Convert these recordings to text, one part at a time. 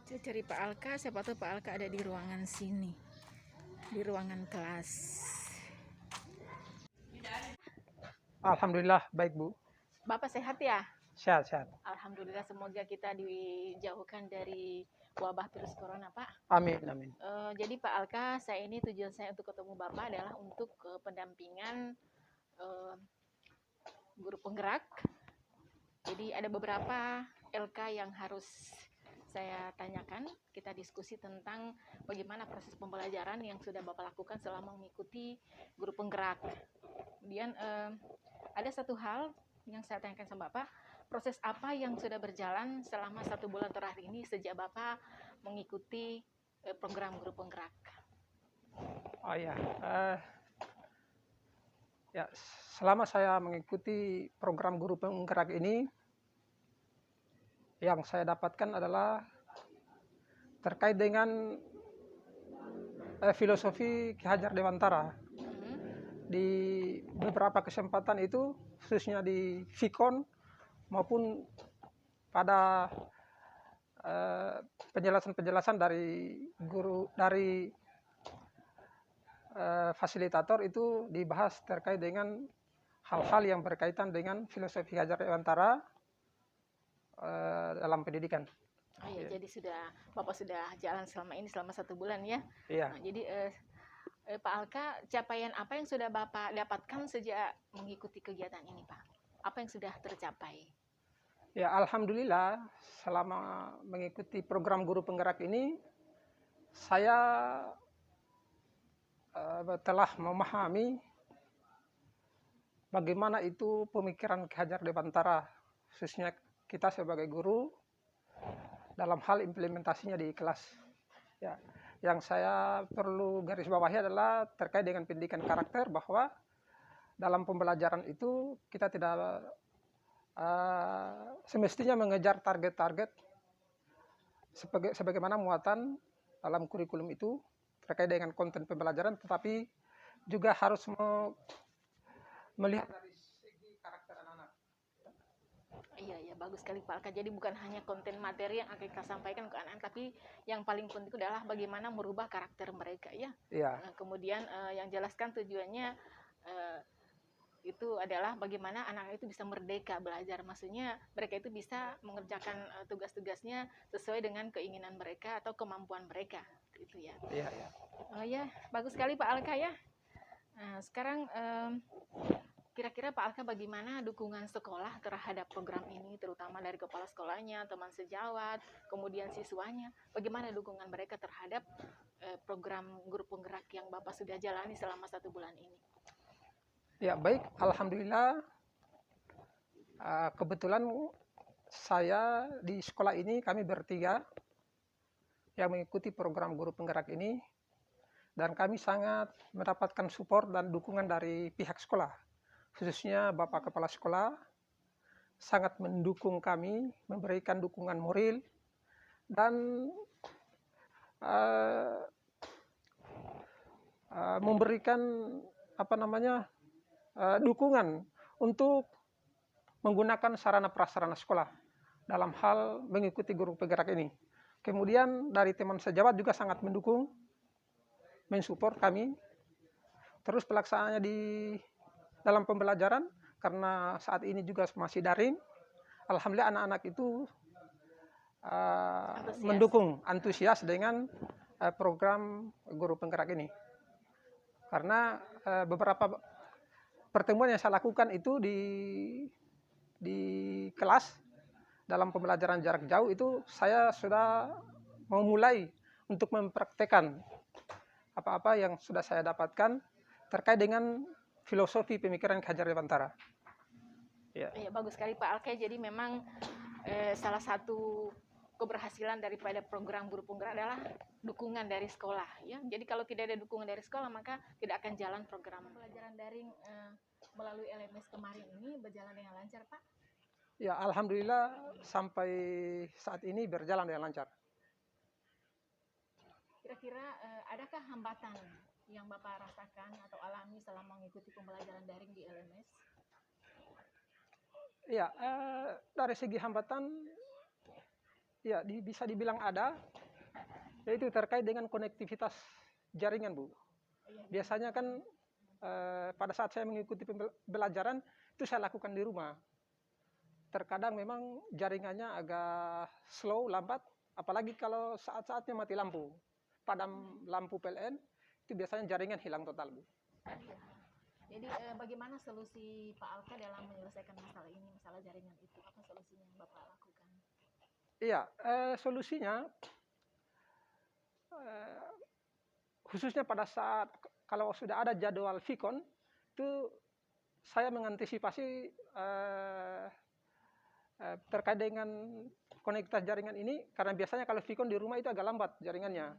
Saya cari Pak Alka, siapa tahu Pak Alka ada di ruangan sini, di ruangan kelas. Alhamdulillah baik Bu. Bapak sehat ya? Sehat. Alhamdulillah, semoga kita dijauhkan dari wabah virus corona, Pak. Amin. Jadi Pak Alka, tujuan saya untuk ketemu Bapak adalah untuk pendampingan guru penggerak. Jadi ada beberapa LK yang harus saya tanyakan. Kita diskusi tentang bagaimana proses pembelajaran yang sudah Bapak lakukan selama mengikuti guru penggerak. Kemudian ada satu hal yang saya tanyakan sama Bapak, proses apa yang sudah berjalan selama 1 bulan terakhir ini sejak Bapak mengikuti program guru penggerak? Oh ya, selama saya mengikuti program guru penggerak ini, yang saya dapatkan adalah terkait dengan filosofi Ki Hajar Dewantara. Di beberapa kesempatan itu, khususnya di Vikon maupun pada penjelasan-penjelasan dari guru, dari fasilitator itu dibahas terkait dengan hal-hal yang berkaitan dengan filosofi Ki Hajar Dewantara dalam pendidikan. Oh ya, jadi Bapak sudah jalan selama 1 bulan ya? Iya. Nah, jadi Pak Alka, capaian apa yang sudah Bapak dapatkan sejak mengikuti kegiatan ini, Pak? Apa yang sudah tercapai? Ya, alhamdulillah selama mengikuti program guru penggerak ini, saya telah memahami bagaimana itu pemikiran Ki Hajar Dewantara, khususnya kita sebagai guru dalam hal implementasinya di kelas. Ya, yang saya perlu garis bawahi adalah terkait dengan pendidikan karakter, bahwa dalam pembelajaran itu kita tidak semestinya mengejar target-target sebagaimana muatan dalam kurikulum itu terkait dengan konten pembelajaran, tetapi juga harus melihat dari segi karakter anak-anak. Iya, bagus sekali Pak Alka. Jadi bukan hanya konten materi yang akan kita sampaikan ke anak-anak, tapi yang paling penting adalah bagaimana merubah karakter mereka ya. Iya. Kemudian yang jelaskan tujuannya itu adalah bagaimana anak itu bisa merdeka belajar. Maksudnya mereka itu bisa mengerjakan tugas-tugasnya sesuai dengan keinginan mereka atau kemampuan mereka. Itu ya. Iya. Oh ya, bagus sekali Pak Alka ya. Nah, sekarang kira-kira Pak Alka bagaimana dukungan sekolah terhadap program ini, terutama dari kepala sekolahnya, teman sejawat, kemudian siswanya, bagaimana dukungan mereka terhadap program guru penggerak yang Bapak sudah jalani selama 1 bulan ini? Ya, baik, alhamdulillah kebetulan saya di sekolah ini kami bertiga yang mengikuti program guru penggerak ini, dan kami sangat mendapatkan support dan dukungan dari pihak sekolah, khususnya Bapak Kepala Sekolah sangat mendukung kami, memberikan dukungan moral dan memberikan dukungan untuk menggunakan sarana prasarana sekolah dalam hal mengikuti guru penggerak ini. Kemudian dari teman sejawat juga sangat mendukung, mensupport kami. Terus pelaksanaannya di dalam pembelajaran, karena saat ini juga masih daring, alhamdulillah anak-anak itu mendukung, antusias dengan program guru penggerak ini. Karena beberapa pertemuan yang saya lakukan itu di kelas dalam pembelajaran jarak jauh itu, saya sudah memulai untuk mempraktekkan apa-apa yang sudah saya dapatkan terkait dengan filosofi pemikiran Ki Hajar Dewantara. Ya, bagus sekali Pak Alka. Jadi memang salah satu keberhasilan daripada program guru penggerak adalah dukungan dari sekolah ya. Jadi kalau tidak ada dukungan dari sekolah, maka tidak akan jalan program pembelajaran daring melalui LMS kemarin ini berjalan dengan lancar, Pak? Ya, alhamdulillah sampai saat ini berjalan dengan lancar. Kira-kira adakah hambatan yang Bapak rasakan atau alami selama mengikuti pembelajaran daring di LMS? Ya, dari segi hambatan, ya bisa dibilang ada, Yaitu terkait dengan konektivitas jaringan, Bu. Iya, Biasanya kan pada saat saya mengikuti pembelajaran itu saya lakukan di rumah. Terkadang memang jaringannya agak slow, lambat, apalagi kalau saat-saatnya mati lampu. Padam lampu PLN, itu biasanya jaringan hilang total, Bu. iya. Jadi bagaimana solusi Pak Alka dalam menyelesaikan masalah ini, masalah jaringan itu? Apa solusinya yang Bapak lakukan? Iya, solusinya eh, khususnya pada saat kalau sudah ada jadwal Vicon, itu saya mengantisipasi terkait dengan konektivitas jaringan ini, karena biasanya kalau Vicon di rumah itu agak lambat jaringannya.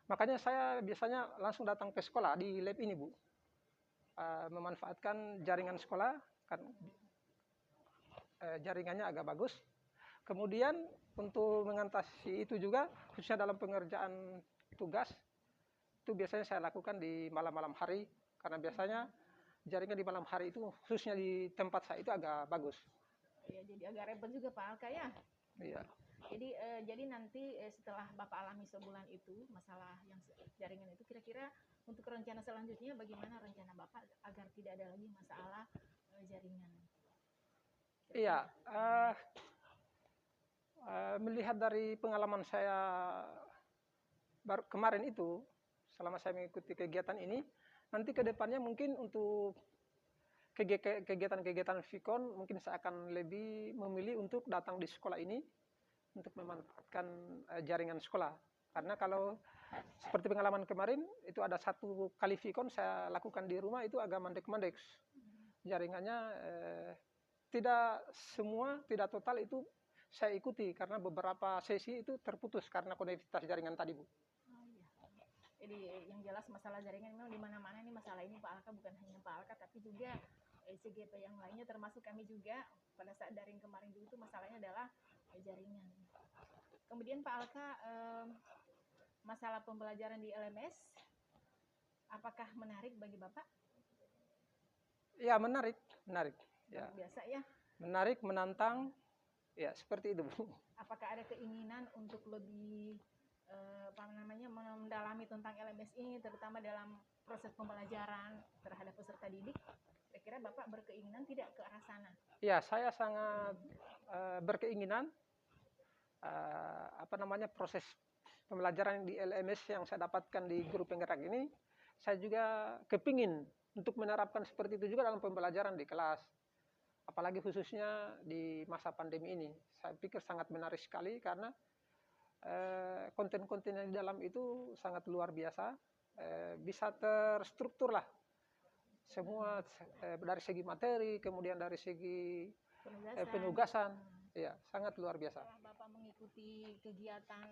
Makanya saya biasanya langsung datang ke sekolah di lab ini, Bu. Memanfaatkan jaringan sekolah, kan jaringannya agak bagus. Kemudian untuk mengatasi itu juga, khususnya dalam pengerjaan tugas, itu biasanya saya lakukan di malam-malam hari, karena biasanya jaringan di malam hari itu, khususnya di tempat saya itu agak bagus. Ya, jadi agak repot juga Pak Alka ya. Iya. Jadi nanti setelah Bapak alami sebulan itu masalah yang jaringan itu, kira-kira untuk rencana selanjutnya bagaimana rencana Bapak agar tidak ada lagi masalah jaringan? Iya, melihat dari pengalaman saya kemarin itu, selama saya mengikuti kegiatan ini, nanti ke depannya mungkin untuk kegiatan-kegiatan Vicon, mungkin saya akan lebih memilih untuk datang di sekolah ini, untuk memanfaatkan jaringan sekolah. Karena kalau seperti pengalaman kemarin, itu ada satu kali Vicon saya lakukan di rumah, itu agak mandek-mandek. Jaringannya tidak semua, tidak total itu saya ikuti, karena beberapa sesi itu terputus karena konektivitas jaringan tadi, Bu. Oh, iya. Jadi yang jelas masalah jaringan memang di mana-mana nih masalah ini Pak Alka, bukan hanya Pak Alka tapi juga CGP yang lainnya, termasuk kami juga pada saat daring kemarin dulu itu masalahnya adalah jaringan. Kemudian Pak Alka, masalah pembelajaran di LMS apakah menarik bagi Bapak? Ya, menarik. Ya. Biasa ya. Menarik, menantang, ya seperti itu, Bu. Apakah ada keinginan untuk lebih mendalami tentang LMS ini, terutama dalam proses pembelajaran terhadap peserta didik? Kira-kira Bapak berkeinginan tidak ke arah sana? Ya, saya sangat berkeinginan proses pembelajaran di LMS yang saya dapatkan di guru penggerak ini, saya juga kepingin untuk menerapkan seperti itu juga dalam pembelajaran di kelas. Apalagi khususnya di masa pandemi ini. Saya pikir sangat menarik sekali karena konten-konten yang di dalam itu sangat luar biasa. Bisa terstruktur lah. Semua dari segi materi, kemudian dari segi penugasan. Ya, sangat luar biasa. Setelah Bapak mengikuti kegiatan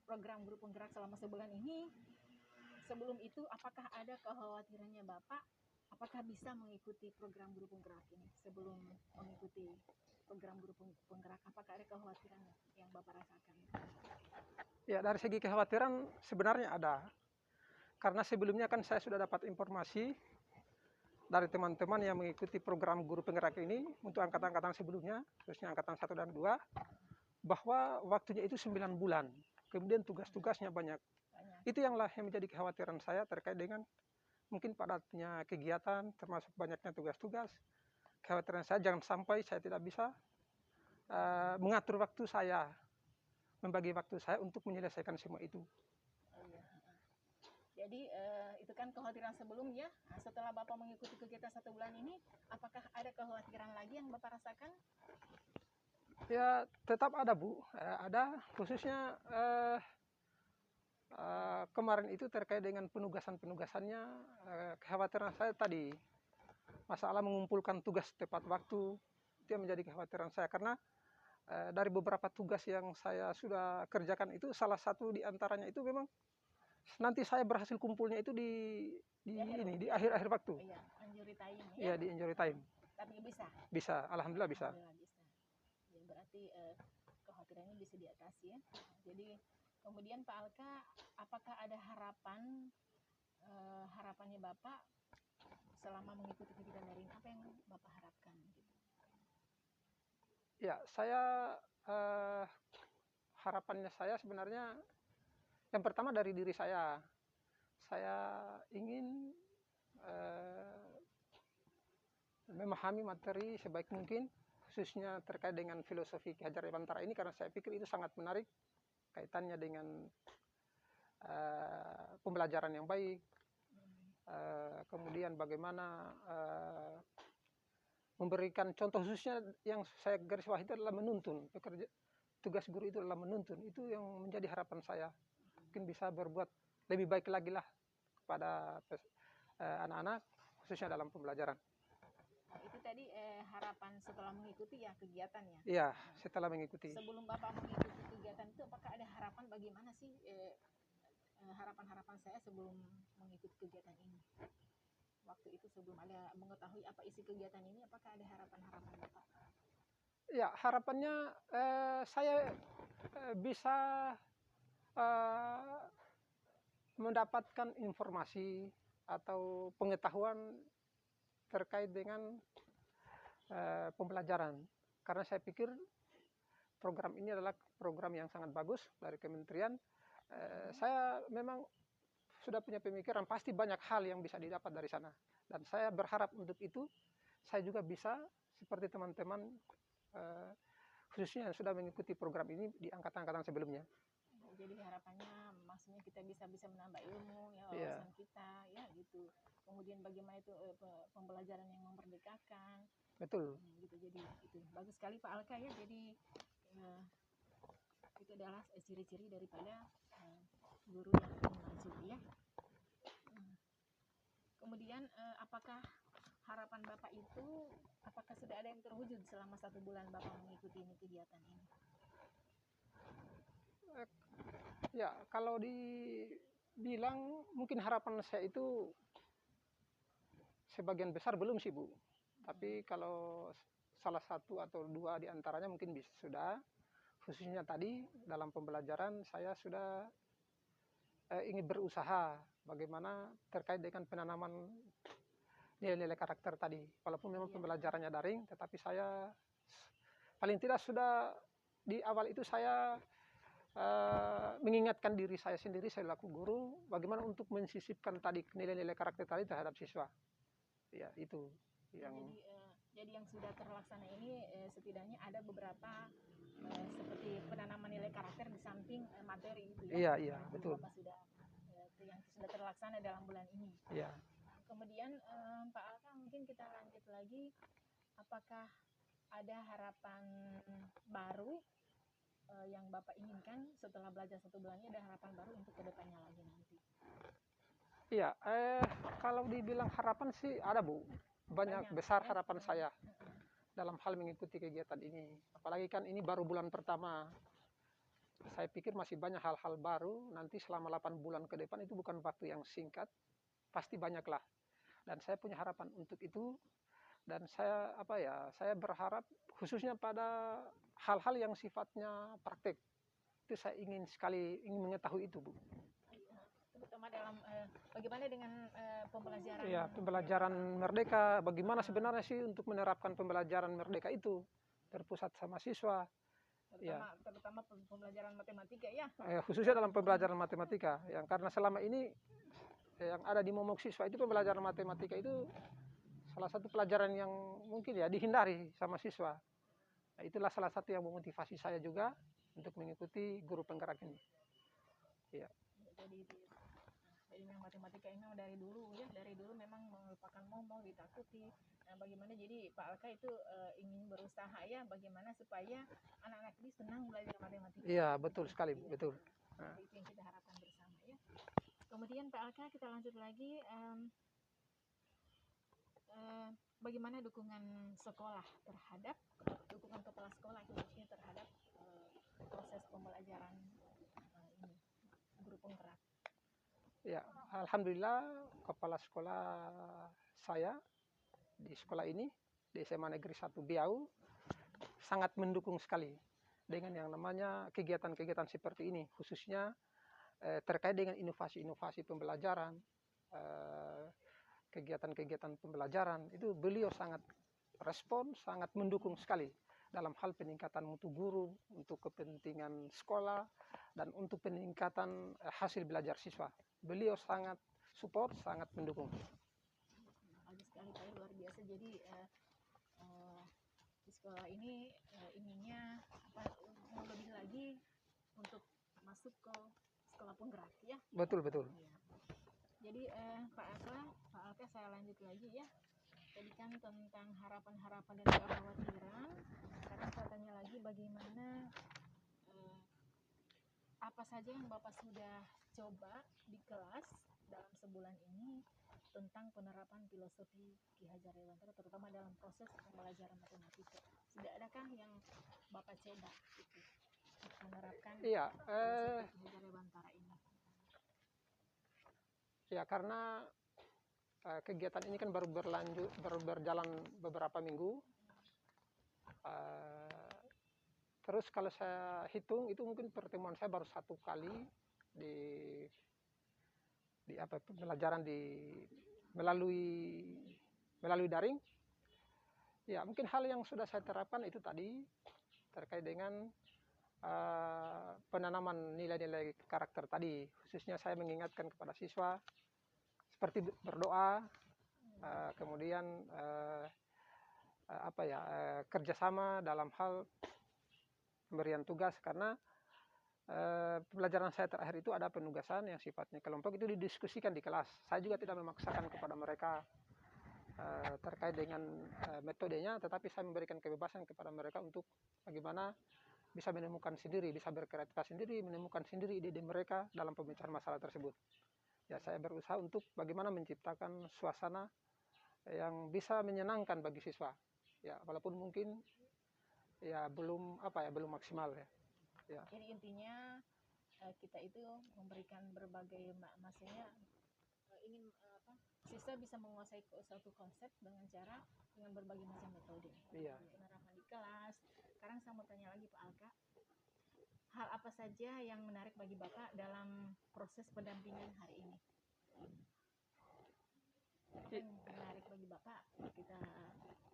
program guru penggerak selama sebulan ini, sebelum itu apakah ada kekhawatirannya Bapak? Apakah bisa mengikuti program guru penggerak ini? Sebelum mengikuti program guru penggerak, apakah ada kekhawatiran yang Bapak rasakan? Ya, dari segi kekhawatiran sebenarnya ada. Karena sebelumnya kan saya sudah dapat informasi dari teman-teman yang mengikuti program guru penggerak ini untuk angkatan-angkatan sebelumnya, khususnya angkatan 1 dan 2, bahwa waktunya itu 9 bulan. Kemudian tugas-tugasnya banyak. Itu yang menjadi kekhawatiran saya terkait dengan mungkin padatnya kegiatan, termasuk banyaknya tugas-tugas. Kekhawatiran saya jangan sampai saya tidak bisa mengatur waktu saya, membagi waktu saya untuk menyelesaikan semua itu. Jadi itu kan kekhawatiran sebelumnya. Nah, setelah Bapak mengikuti kegiatan 1 bulan ini, apakah ada kekhawatiran lagi yang Bapak rasakan? Ya, tetap ada, Bu. Ada, khususnya kemarin itu terkait dengan penugasan-penugasannya. Kekhawatiran saya tadi, masalah mengumpulkan tugas tepat waktu, itu yang menjadi kekhawatiran saya. Karena dari beberapa tugas yang saya sudah kerjakan itu, salah satu di antaranya itu memang nanti saya berhasil kumpulnya itu di akhir-akhir waktu. Iya, injury time ya. Iya, di injury time. Tapi bisa. Bisa, alhamdulillah bisa. Ya, berarti kekhawatiran ini bisa diatasi ya. Jadi kemudian Pak Alka, apakah ada harapannya Bapak selama mengikuti kegiatan daring, apa yang Bapak harapkan? Gitu? Ya, harapannya saya sebenarnya Yang pertama dari diri saya ingin memahami materi sebaik mungkin, khususnya terkait dengan filosofi Ki Hajar Dewantara ini, karena saya pikir itu sangat menarik kaitannya dengan pembelajaran yang baik, kemudian bagaimana memberikan contoh, khususnya yang saya garis bawahi itu adalah menuntun. Tugas guru itu adalah menuntun, itu yang menjadi harapan saya, mungkin bisa berbuat lebih baik lagi lah kepada anak-anak, khususnya dalam pembelajaran. Itu tadi harapan setelah mengikuti ya kegiatannya. Iya, setelah mengikuti. Sebelum Bapak mengikuti kegiatan itu, apakah ada harapan bagaimana sih harapan-harapan saya sebelum mengikuti kegiatan ini? Waktu itu sebelum ada mengetahui apa isi kegiatan ini, apakah ada harapan-harapan Bapak? Ya, harapannya saya bisa mendapatkan informasi atau pengetahuan terkait dengan pembelajaran. Karena saya pikir program ini adalah program yang sangat bagus dari kementerian. Saya memang sudah punya pemikiran pasti banyak hal yang bisa didapat dari sana. Dan saya berharap untuk itu saya juga bisa seperti teman-teman khususnya yang sudah mengikuti program ini di angkatan-angkatan sebelumnya. Jadi harapannya maksudnya kita bisa menambah ilmu ya, Iya. wawasan kita ya gitu. Kemudian bagaimana itu pembelajaran yang memerdekakan. Betul. Gitu. Jadi itu bagus sekali Pak Alka ya. Jadi itu adalah ciri-ciri daripada guru yang ingin maju ya. Kemudian apakah harapan Bapak itu, apakah sudah ada yang terwujud selama 1 bulan Bapak mengikuti ini kegiatan ini? Ya, kalau dibilang mungkin harapan saya itu sebagian besar belum sih Bu. Tapi kalau salah satu atau dua di antaranya mungkin bisa sudah. Khususnya tadi dalam pembelajaran saya sudah ingin berusaha bagaimana terkait dengan penanaman nilai-nilai karakter tadi. Walaupun memang pembelajarannya daring, tetapi saya paling tidak sudah di awal itu saya mengingatkan diri saya sendiri selaku guru bagaimana untuk mensisipkan tadi nilai-nilai karakter tadi terhadap siswa. Ya, itu yang jadi yang sudah terlaksana ini setidaknya ada beberapa seperti penanaman nilai karakter di samping materi itu ya. Iya, betul. Bapak sudah yang sudah terlaksana dalam bulan ini. Iya. Kemudian Pak Alka, mungkin kita lanjut lagi, apakah ada harapan baru yang Bapak inginkan setelah belajar 1 bulan ini, ada harapan baru untuk kedepannya lagi nanti? Iya, kalau dibilang harapan sih ada Bu, banyak besar harapan saya dalam hal mengikuti kegiatan ini. Apalagi kan ini baru bulan pertama, saya pikir masih banyak hal-hal baru. Nanti selama 8 bulan ke depan itu bukan waktu yang singkat, pasti banyak lah. Dan saya punya harapan untuk itu. Dan saya saya berharap khususnya pada hal-hal yang sifatnya praktek. Itu saya ingin mengetahui itu Bu. Terutama dalam bagaimana dengan pembelajaran? Ya, pembelajaran merdeka. Bagaimana sebenarnya sih untuk menerapkan pembelajaran merdeka itu terpusat sama siswa. Terutama pembelajaran matematika ya. Khususnya dalam pembelajaran matematika. Yang karena selama ini yang ada di momok siswa itu pembelajaran matematika itu salah satu pelajaran yang mungkin ya dihindari sama siswa. Nah, itulah salah satu yang memotivasi saya juga untuk mengikuti guru penggerak ini. Ya. Jadi memang matematika ini dari dulu memang merupakan momok, ditakuti. Nah, bagaimana jadi Pak Alka itu ingin berusaha ya bagaimana supaya anak-anak ini senang belajar matematika. Iya, betul sekali, betul. Nah, itu yang kita harapkan bersama ya. Kemudian Pak Alka, kita lanjut lagi. Bagaimana dukungan sekolah terhadap dukungan kepala sekolah khususnya terhadap proses pembelajaran ini guru penggerak? Ya, alhamdulillah kepala sekolah saya di sekolah ini di SMA Negeri 1 Biau sangat mendukung sekali dengan yang namanya kegiatan-kegiatan seperti ini, khususnya terkait dengan inovasi-inovasi pembelajaran, kegiatan-kegiatan pembelajaran. Itu beliau sangat respon, sangat mendukung sekali dalam hal peningkatan mutu guru untuk kepentingan sekolah, dan untuk peningkatan hasil belajar siswa. Beliau sangat support, sangat mendukung. Bagus sekali Pak, luar biasa. Jadi di sekolah ini inginnya mau lebih lagi untuk masuk ke sekolah penggerak ya. Betul. Ya. Jadi Pak Alka saya lanjut lagi ya. Tadi kan tentang harapan-harapan dan kekhawatiran. Sekarang saya tanya lagi bagaimana apa saja yang Bapak sudah coba di kelas dalam sebulan ini tentang penerapan filosofi Ki Hajar Dewantara, terutama dalam proses pembelajaran matematika. Sudah adakah yang Bapak coba gitu, menerapkan filosofi Ki Hajar Dewantara ini? Ya, karena kegiatan ini kan baru berjalan beberapa minggu. Terus kalau saya hitung itu mungkin pertemuan saya baru 1 kali di pembelajaran melalui daring. Ya, mungkin hal yang sudah saya terapkan itu tadi terkait dengan penanaman nilai-nilai karakter tadi. Khususnya saya mengingatkan kepada siswa seperti berdoa, kemudian kerjasama dalam hal pemberian tugas, karena pembelajaran saya terakhir itu ada penugasan yang sifatnya kelompok, itu didiskusikan di kelas. Saya juga tidak memaksakan kepada mereka terkait dengan metodenya, tetapi saya memberikan kebebasan kepada mereka untuk bagaimana bisa menemukan sendiri, bisa berkreativitas sendiri, menemukan sendiri ide-ide mereka dalam pemecahan masalah tersebut. Ya, saya berusaha untuk bagaimana menciptakan suasana yang bisa menyenangkan bagi siswa. Ya, walaupun mungkin ya belum maksimal ya. Ya. Jadi intinya kita itu memberikan berbagai maksudnya ingin siswa bisa menguasai suatu konsep dengan berbagai macam metode. Iya. Penerapan di kelas. Sekarang saya mau tanya lagi Pak Alka, hal apa saja yang menarik bagi Bapak dalam proses pendampingan hari ini? Yang menarik bagi Bapak, kita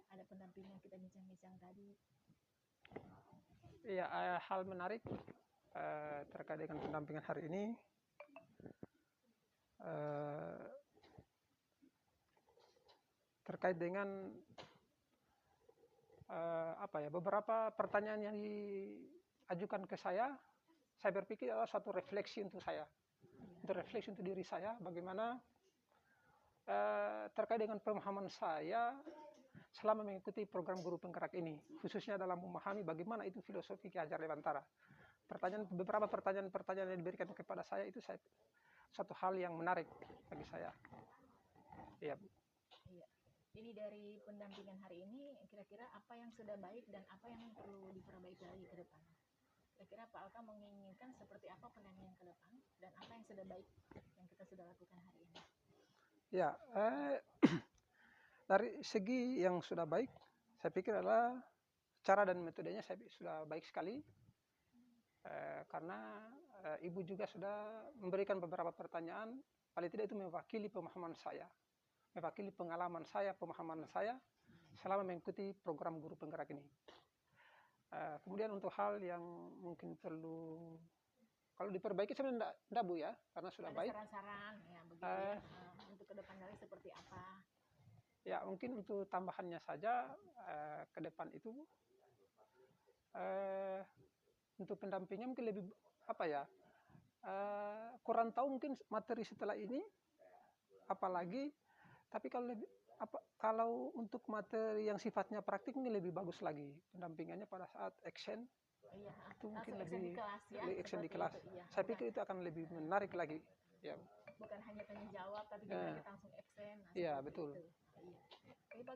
ada pendampingan, kita bincang-bincang tadi. Iya, hal menarik terkait dengan pendampingan hari ini, terkait dengan beberapa pertanyaan yang diajukan ke saya berpikir adalah suatu refleksi untuk saya, refleksi untuk diri saya, bagaimana terkait dengan pemahaman saya selama mengikuti program guru penggerak ini, khususnya dalam memahami bagaimana itu filosofi Ki Hajar Dewantara. Beberapa pertanyaan yang diberikan kepada saya itu suatu hal yang menarik bagi saya. Iya. Iya. Ini dari pendampingan hari ini, kira-kira apa yang sudah baik dan apa yang perlu diperbaiki lagi ke depan? Kira-kira Pak Alka menginginkan seperti apa pendampingan ke depan dan apa yang sudah baik yang kita sudah lakukan hari ini? Ya, dari segi yang sudah baik, saya pikir adalah cara dan metodenya sudah baik sekali. Karena Ibu juga sudah memberikan beberapa pertanyaan, paling tidak itu mewakili pemahaman saya, mewakili pengalaman saya, pemahaman saya selama mengikuti program guru penggerak ini. Kemudian untuk hal yang mungkin perlu kalau diperbaiki sebenarnya enggak Bu ya, karena sudah ada baik. Saran-saran ya begitu ya, untuk ke depan dari seperti apa? Ya, mungkin untuk tambahannya saja ke depan itu untuk pendampingnya mungkin lebih kurang tahu mungkin materi setelah ini apalagi, tapi kalau untuk materi yang sifatnya praktik ini lebih bagus lagi pendampingannya pada saat action. Iya, itu mungkin lebih di kelas ya, action di kelas. Itu, iya. Saya pikir itu akan lebih menarik lagi. Ya. Bukan hanya tanya jawab, tapi juga kita langsung action. Iya, betul. Iya.